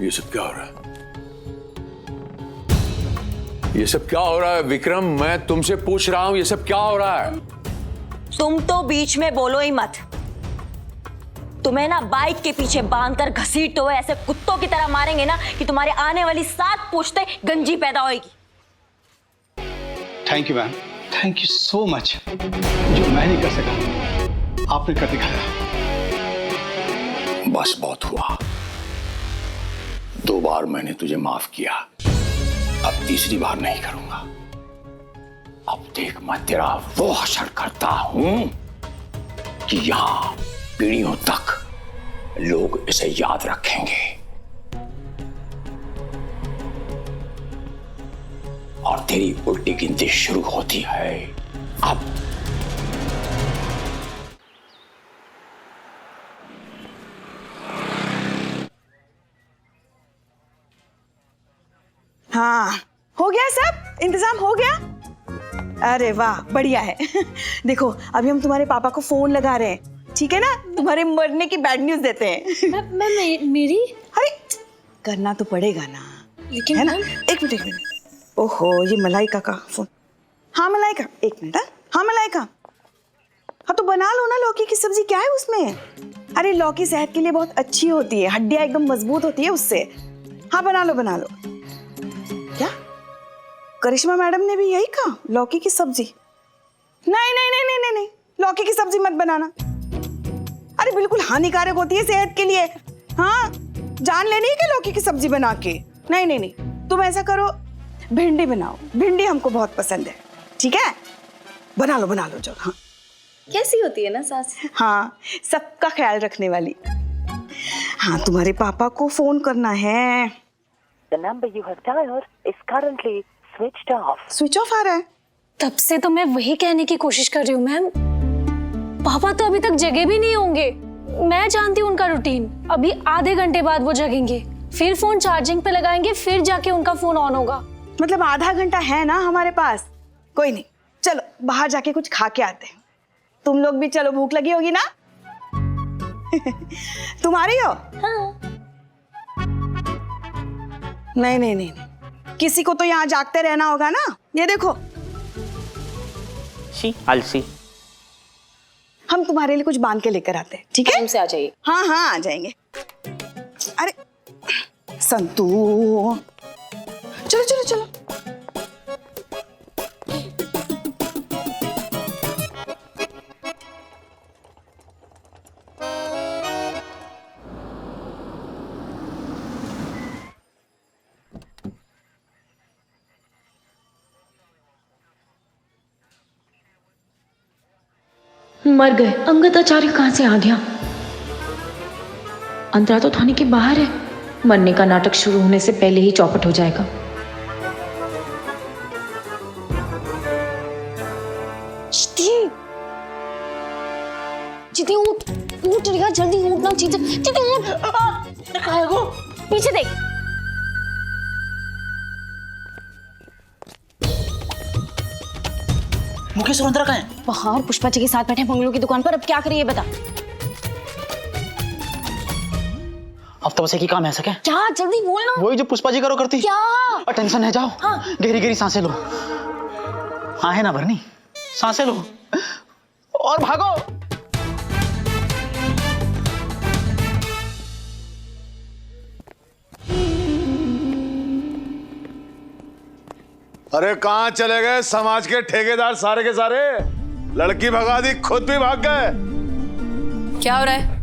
ये सब क्या हो रहा है? ये सब क्या हो रहा है विक्रम? मैं तुमसे पूछ रहा हूं, ये सब क्या हो रहा है? तुम तो बीच में बोलो ही मत। तुम्हें ना बाइक के पीछे बांधकर घसीटते हुए ऐसे कुत्तों की तरह मारेंगे ना कि तुम्हारे आने वाली 7 पूछते गंजी पैदा होगी। Thank you ma'am, thank you so much. जो मैं नहीं कर सका आपने कर दिखाया। बस बहुत हुआ। 2 बार मैंने तुझे माफ किया, अब तीसरी बार नहीं करूंगा। अब देख मैं तेरा वो हशर करता हूं कि यहां पीढ़ियों तक लोग इसे याद रखेंगे। और तेरी उल्टी गिनती शुरू होती है अब। हाँ, हो गया सब इंतजाम हो गया। अरे वाह, बढ़िया है। देखो अभी हम तुम्हारे पापा को फोन लगा रहे हैं, ठीक है ना? तुम्हारे मरने की बैड न्यूज देते हैं। मेरी अरे करना तो पड़ेगा ना, लेकिन है ना? एक मिनट। ओहो, ये मलाइका का फोन। हाँ मलाइका, एक मिनट। हाँ मलाइका, हाँ तो बना लो ना लौकी की सब्जी, क्या है उसमें? अरे लौकी सेहत के लिए बहुत अच्छी होती है, हड्डियां एकदम मजबूत होती है उससे। हाँ बना लो बना लो। क्या करिश्मा मैडम ने भी यही कहा, लौकी की सब्जी? नहीं नहीं नहीं नहीं नहीं नहीं, लौकी की सब्जी मत बनाना। अरे बिल्कुल हानिकारक होती है सेहत के लिए। हाँ जान लेनी है कि लौकी की सब्जी बना के? नहीं नहीं नहीं, तुम ऐसा करो भिंडी बनाओ, भिंडी हमको बहुत पसंद है। ठीक है बना लो जो। हाँ कैसी होती है ना सास? हाँ सबका ख्याल रखने वाली। हाँ तुम्हारे पापा को फोन करना है। The number you have dialed is currently switched off. Switch off आ रहा है। तब से तो मैं वही कहने की कोशिश कर रही हूँ मैम। पापा तो अभी तक जगे भी नहीं होंगे। मैं जानती हूँ उनका रूटीन। अभी आधे घंटे बाद वो जगेंगे, फिर फोन चार्जिंग पे लगाएंगे, फिर जाके उनका फोन ऑन होगा। मतलब आधा घंटा है ना हमारे पास। कोई नहीं, चलो बाहर जाके कुछ खा के आते हैं। तुम लोग भी चलो, भूख लगी होगी ना? तुम आ रही हो? हाँ। नहीं नहीं नहीं, किसी को तो यहाँ जागते रहना होगा ना। ये देखो आलसी। हम तुम्हारे लिए कुछ बांध के लेकर आते हैं, ठीक है? टाइम से आ जाइए। हाँ आ जाएंगे। अरे संतू, चलो। मर गए। अंगद आचार्य कहां से आ गया? अंतरा तो थाने के बाहर है। मरने का नाटक शुरू होने से पहले ही चौपट हो जाएगा। चिति उठ रिया, जल्दी उठना। चिति उठ। पीछे देख। मुकेश और अंतरा कहाँ हैं? बाहर पुष्पा जी के साथ बैठे बंगलों की दुकान पर। अब क्या करिए बता। अब तो बस एक ही काम है सके। क्या? जल्दी बोल ना। वही जो पुष्पा जी करो करती। क्या? और टेंशन है, जाओ। हाँ। गहरी सांसें लो। हाँ है ना भरनी, सांसें लो और भागो। अरे कहां चले गए समाज के ठेकेदार सारे के सारे? लड़की भगा दी, खुद भी भाग गए। क्या हो रहा है?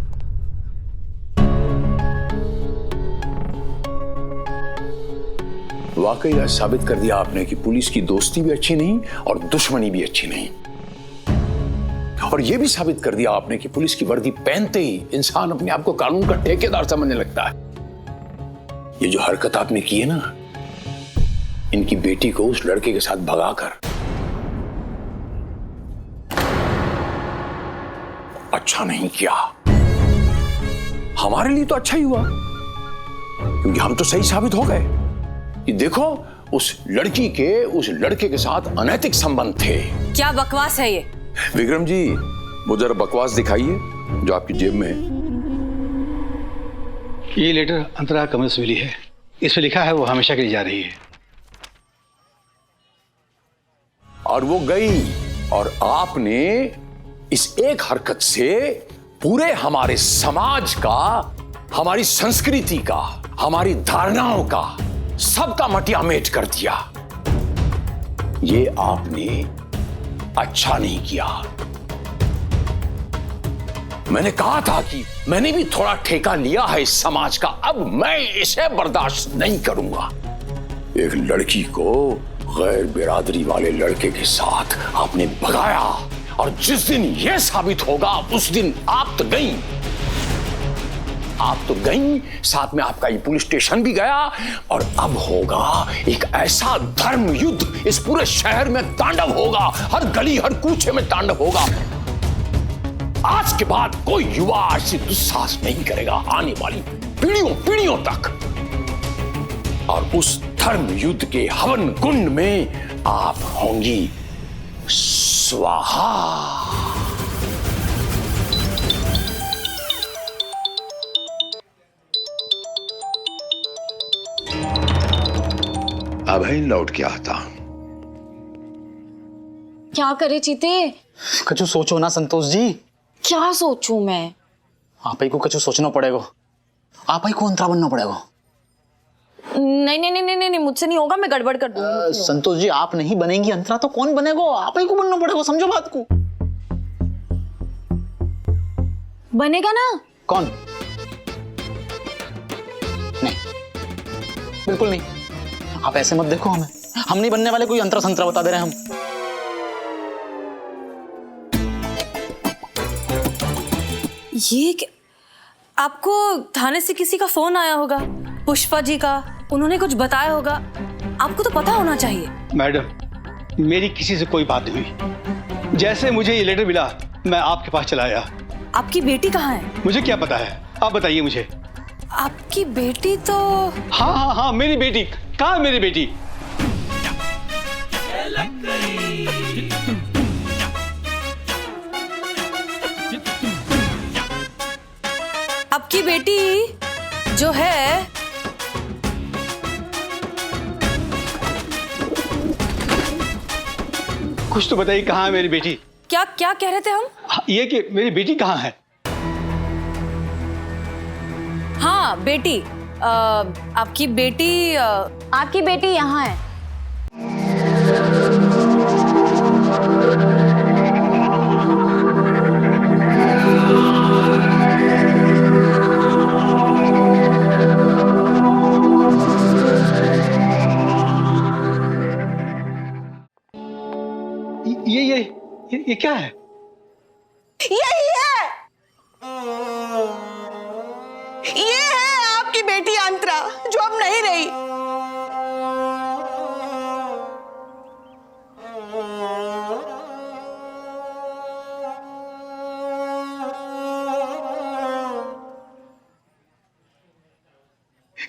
वाकई यह साबित कर दिया आपने कि पुलिस की दोस्ती भी अच्छी नहीं और दुश्मनी भी अच्छी नहीं। और यह भी साबित कर दिया आपने कि पुलिस की वर्दी पहनते ही इंसान अपने आप को कानून का ठेकेदार समझने लगता है। ये जो हरकत आपने की है ना, इनकी बेटी को उस लड़के के साथ भगाकर अच्छा नहीं किया। हमारे लिए तो अच्छा ही हुआ, क्योंकि हम तो सही साबित हो गए कि देखो उस लड़के के साथ अनैतिक संबंध थे। क्या बकवास है ये? विक्रम जी, वो जरा बकवास दिखाइए जो आपकी जेब में है। ये लेटर अंतरा कमल से मिली है। इसमें लिखा है वो हमेशा के लिए जा रही है। और वो गई, और आपने इस एक हरकत से पूरे हमारे समाज का, हमारी संस्कृति का, हमारी धारणाओं का, सबका मटियामेट कर दिया। ये आपने अच्छा नहीं किया। मैंने कहा था कि मैंने भी थोड़ा ठेका लिया है इस समाज का, अब मैं इसे बर्दाश्त नहीं करूंगा। एक लड़की को गैर बिरादरी वाले लड़के के साथ आपने भगाया, और जिस दिन यह साबित होगा उस दिन आप तो गई, साथ में आपका ये पुलिस स्टेशन भी गया, और अब होगा एक ऐसा धर्म युद्ध, इस पूरे शहर में तांडव होगा, हर गली हर कूचे में तांडव होगा। आज के बाद कोई युवा ऐसी दुस्साहस नहीं करेगा आने वाली पीढ़ियों तक। और उस धर्म युद्ध के हवन कुंड में आप होंगी स्वाहा। अभय लौट के आता। क्या करे चीते? कछु सोचो ना संतोष जी। क्या सोचूं मैं? आप ही को कछु सोचना पड़ेगा, आप ही को अंतरा बनना पड़ेगा। नहीं, मुझसे नहीं होगा, मैं गड़बड़ कर दूंगी। संतोष जी, आप नहीं बनेंगी अंतरा तो कौन बनेगा? आप ही को बनना पड़ेगा, समझो बात को। बनेगा ना? कौन? नहीं, बिल्कुल नहीं। आप ऐसे मत देखो हमें, हम नहीं बनने वाले। कोई अंतरा संतरा बता दे रहे हैं हम। ये आपको थाने से किसी का फोन आया होगा, पुष्पा जी का, उन्होंने कुछ बताया होगा, आपको तो पता होना चाहिए। मैडम, मेरी किसी से कोई बात नहीं हुई। जैसे मुझे ये लेटर मिला मैं आपके पास चला आया। आपकी बेटी कहाँ है? मुझे क्या पता है, आप बताइए मुझे। आपकी बेटी तो हाँ, मेरी बेटी कहाँ है? मेरी बेटी आपकी बेटी जो है, कुछ तो बताइए, कहाँ है मेरी बेटी? क्या कह रहे थे हम? ये कि मेरी बेटी कहाँ है? हाँ, बेटी, आपकी बेटी यहाँ है। ये क्या है? यही है, ये है आपकी बेटी अंतरा, जो अब नहीं रही।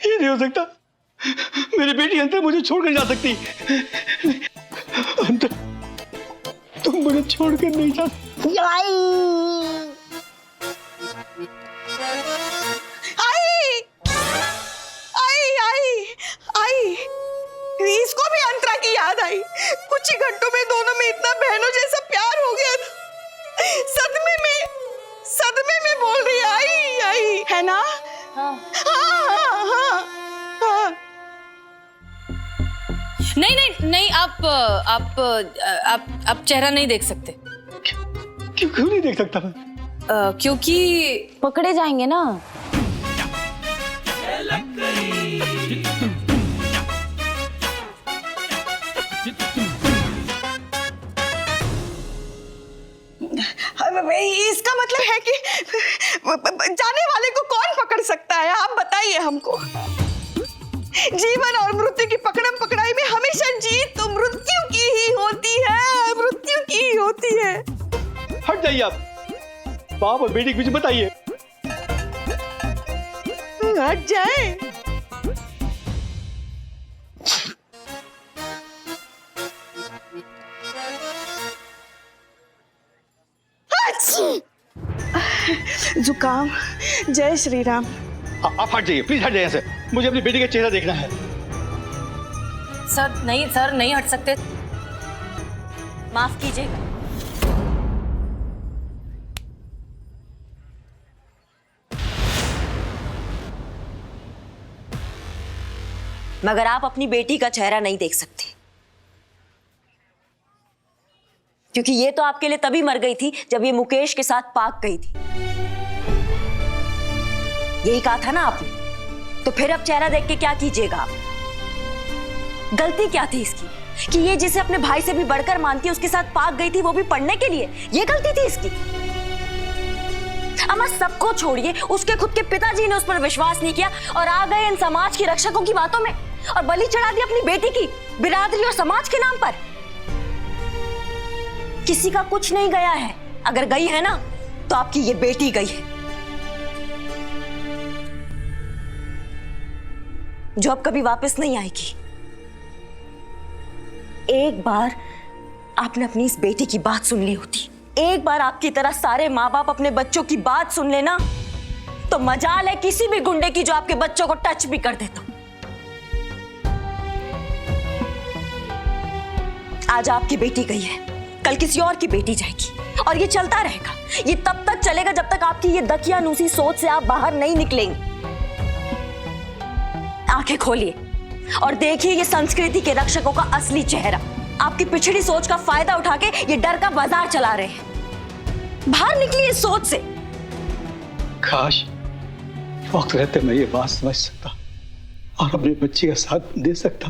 ये नहीं हो सकता, मेरी बेटी अंतरा मुझे छोड़कर जा सकती। अंतरा, तुम मुझे छोड़कर नहीं जा सकती। आई, इसको भी अंतरा की याद आई। कुछ ही घंटों में दोनों में इतना बहनों जैसा प्यार हो गया था। सदमे में बोल रही आई है ना? हाँ। नहीं, आप चेहरा नहीं देख सकते। क्यों नहीं देख सकता मैं? क्योंकि पकड़े जाएंगे ना। इसका मतलब है कि जाने वाले को कौन पकड़ सकता है? आप बताइए हमको। जीवन और मृत्यु की पकड़म पकड़ाई में हमेशा जीत तो मृत्यु की ही होती है, मृत्यु की ही होती है। हट जाइए आप, बाप और बेटी के बीच बताइए। हट जाए? जुकाम, जय श्री राम। आप हट जाइए, प्लीज हट जाइए से। मुझे अपनी बेटी का चेहरा देखना है। सर नहीं हट सकते। माफ कीजिएगा। मगर आप अपनी बेटी का चेहरा नहीं देख सकते, क्योंकि ये तो आपके लिए तभी मर गई थी जब ये मुकेश के साथ पाक गई थी। यही कहा था ना आपने, तो फिर अब चेहरा देख के क्या कीजिएगा आप? गलती क्या थी इसकी कि ये जिसे अपने भाई से भी बढ़कर मानती है उसके साथ पाक गई थी, वो भी पढ़ने के लिए? ये गलती थी इसकी? अम्मा सबको छोड़िए, उसके खुद के पिताजी ने उस पर विश्वास नहीं किया और आ गए इन समाज की रक्षकों की बातों में और बलि चढ़ा दी अपनी बेटी की बिरादरी और समाज के नाम पर। किसी का कुछ नहीं गया है, अगर गई है ना तो आपकी ये बेटी गई है, जो अब कभी वापस नहीं आएगी। एक बार आपने अपनी इस बेटी की बात सुन ली होती, एक बार आपकी तरह सारे माँ बाप अपने बच्चों की बात सुन लेना, तो मजाल है किसी भी गुंडे की जो आपके बच्चों को टच भी कर देता। आज आपकी बेटी गई है, कल किसी और की बेटी जाएगी और ये चलता रहेगा। ये तब तक चलेगा जब तक आपकी ये दकियानूसी सोच से आप बाहर नहीं निकलेंगे। आंखें खोलिए और देखिए ये संस्कृति के रक्षकों का असली चेहरा। आपकी पिछड़ी सोच का फायदा उठा के ये डर का बाजार चला रहे हैं। बाहर निकलिए इस सोच से। काश वक्त रहते मैं ये बात समझ सकता और अपने बच्चे का साथ दे सकता।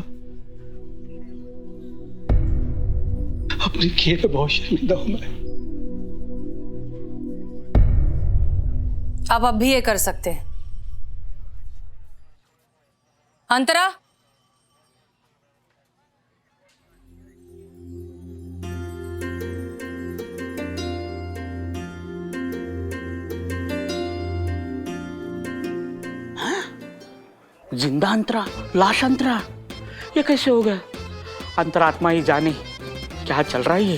अपनी किए पे बहुत शर्मिंदा हूं मैं। आप अब भी ये कर सकते हैं। अंतरा, जिंदा अंतरा, लाश अंतरा, ये कैसे हो गया? अंतरात्मा ही जाने क्या चल रहा है ये।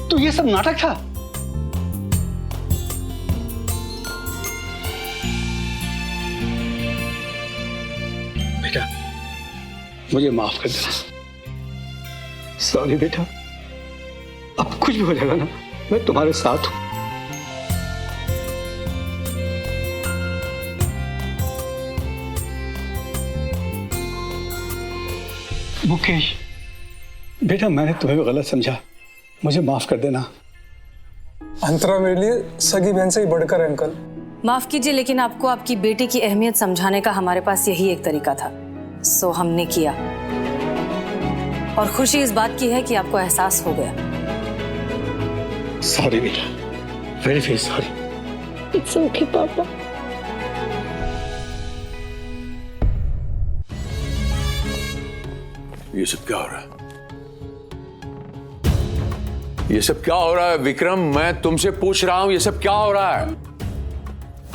तो ये सब नाटक था? बेटा मुझे माफ कर देना। सॉरी बेटा, अब कुछ भी हो जाएगा ना, मैं तुम्हारे साथ हूं। मुकेश बेटा, मैंने तुम्हें गलत समझा, मुझे माफ कर देना। अंतरा मेरे लिए सगी बहन से ही बढ़कर है अंकल। माफ कीजिए, लेकिन आपको आपकी बेटी की अहमियत समझाने का हमारे पास यही एक तरीका था, सो हमने किया। और खुशी इस बात की है कि आपको एहसास हो गया। सॉरी बेटा, very very sorry. It's okay पापा। ये सब क्या हो रहा है? ये सब क्या हो रहा है विक्रम? मैं तुमसे पूछ रहा हूं, ये सब क्या हो रहा है?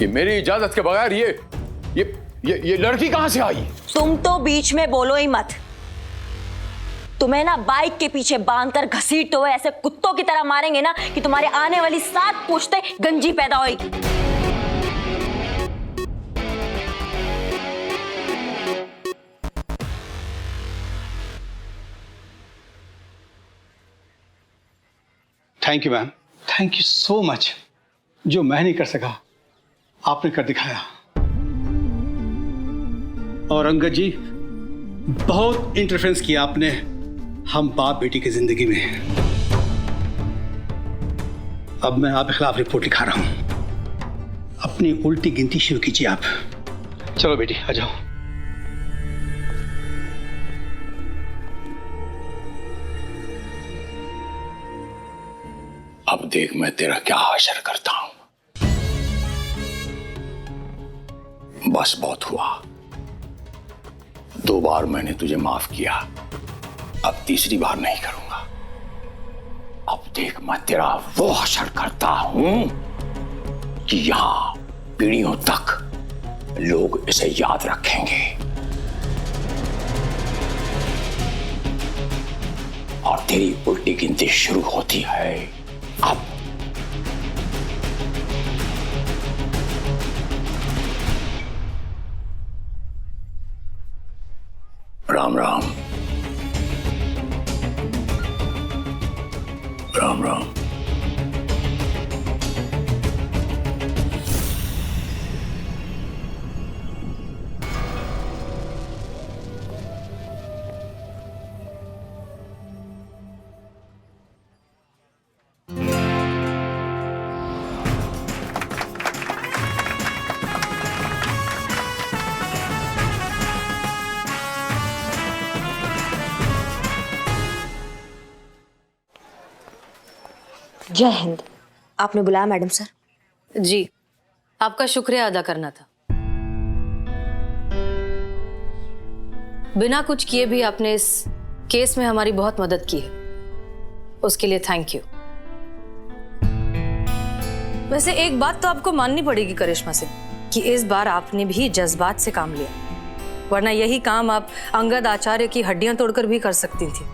ये मेरी इजाजत के बगैर ये लड़की कहां से आई? तुम तो बीच में बोलो ही मत। तुम्हें ना बाइक के पीछे बांधकर घसीटते हुए ऐसे कुत्तों की तरह मारेंगे ना कि तुम्हारे आने वाली 7 पुश्तें गंजी पैदा होगी। Thank you ma'am, thank you so much. जो मैं नहीं कर सका आपने कर दिखाया। और अंगद जी, बहुत इंटरफेरेंस किया आपने हम बाप बेटी की जिंदगी में। अब मैं आपके खिलाफ रिपोर्ट लिखा रहा हूं। अपनी उल्टी गिनती शुरू कीजिए आप। चलो बेटी आ जाओ। अब देख मैं तेरा क्या हशर करता हूं। बस बहुत हुआ। 2 बार मैंने तुझे माफ किया, अब तीसरी बार नहीं करूंगा। अब देख मैं तेरा वो हशर करता हूं कि यहां पीढ़ियों तक लोग इसे याद रखेंगे। तेरी उल्टी गिनती शुरू होती है अब। राम राम। राम राम। जय हिंद। आपने बुलाया मैडम सर? जी, आपका शुक्रिया अदा करना था। बिना कुछ किए भी आपने इस केस में हमारी बहुत मदद की है, उसके लिए थैंक यू। वैसे एक बात तो आपको माननी पड़ेगी करिश्मा सिंह, कि इस बार आपने भी जज्बात से काम लिया, वरना यही काम आप अंगद आचार्य की हड्डियां तोड़कर भी कर सकती थी।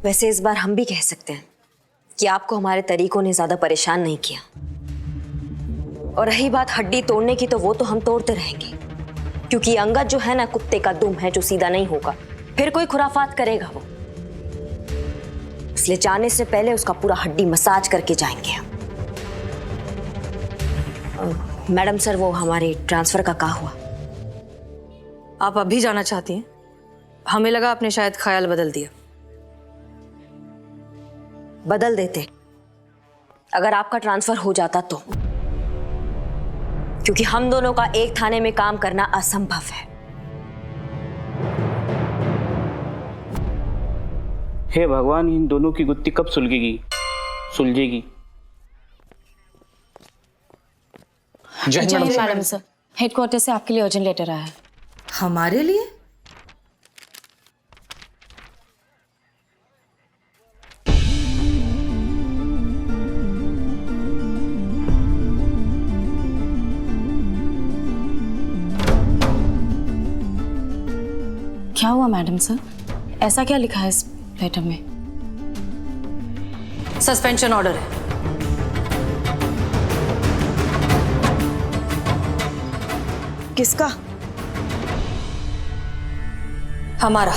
वैसे इस बार हम भी कह सकते हैं कि आपको हमारे तरीकों ने ज्यादा परेशान नहीं किया। और रही बात हड्डी तोड़ने की, तो वो तो हम तोड़ते रहेंगे, क्योंकि अंगद जो है ना, कुत्ते का दुम है जो सीधा नहीं होगा, फिर कोई खुराफात करेगा वो। इसलिए जाने से पहले उसका पूरा हड्डी मसाज करके जाएंगे हम। मैडम सर, वो हमारे ट्रांसफर का क्या हुआ? आप अभी जाना चाहती हैं? हमें लगा आपने शायद ख्याल बदल दिया। बदल देते अगर आपका ट्रांसफर हो जाता तो, क्योंकि हम दोनों का एक थाने में काम करना असंभव है। हे भगवान, इन दोनों की गुत्थी कब सुलझेगी? जय हिंद मैडम सर, हेडक्वार्टर से आपके लिए अर्जेंट लेटर आया है। हमारे लिए? क्या हुआ मैडम सर? ऐसा क्या लिखा है इस लेटर में? सस्पेंशन ऑर्डर है। किसका? हमारा।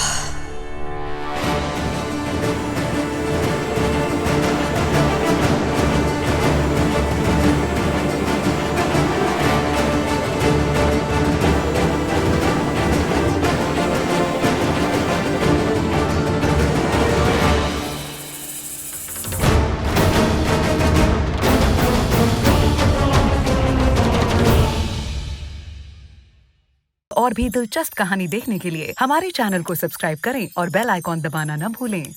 और भी दिलचस्प कहानी देखने के लिए हमारे चैनल को सब्सक्राइब करें और बेल आइकॉन दबाना न भूलें।